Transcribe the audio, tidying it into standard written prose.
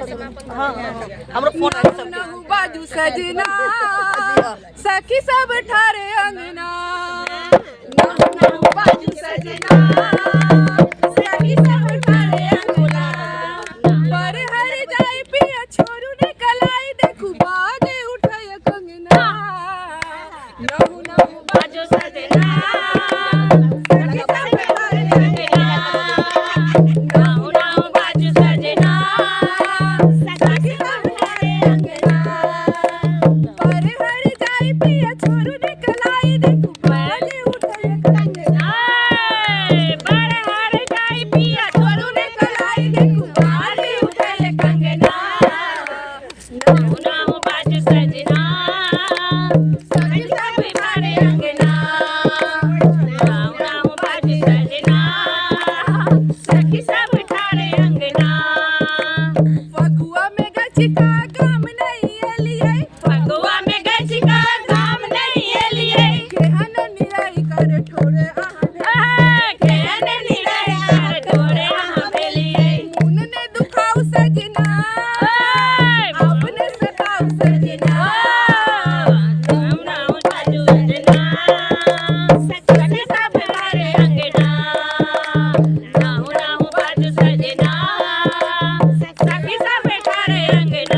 हाँ हमरो फोन आ सब नहु बाजू सजना सखी सब ठारे अंगना नहु बाजू सजना सखी सब ठारे अंगना पर हर जाई पिया छोरू ने कलाई देखू बाजे उठाय कंगना नहु बाजू सजना सखी सब ठारे अंगना नहु बाजू सजना सखी सब ठारे अंगना पर हर जाई पिया छोरू ने कलाई देखू बाजे उठाय कंगना पर हर जाई पिया छोरू ने कलाई देखू बाजे उठाय कंगना नहु बाजू सजना सखी सब ठारे अंगना नहु बाजू सजना सखी सब ठारे अंगना फगुआ में गचिका काम नहीं एलिए फगुआ में गचिका काम नहीं एलिए केहन निराई कर ठोरे केहन निराई कर ठोरे बेलिए मुन ने दुखाऊ सजना अपने सताऊ सजना नहु बाजू सजना सखी सब ठारे अंगना नहु बाजू सजना सखी सब ठारे अंगना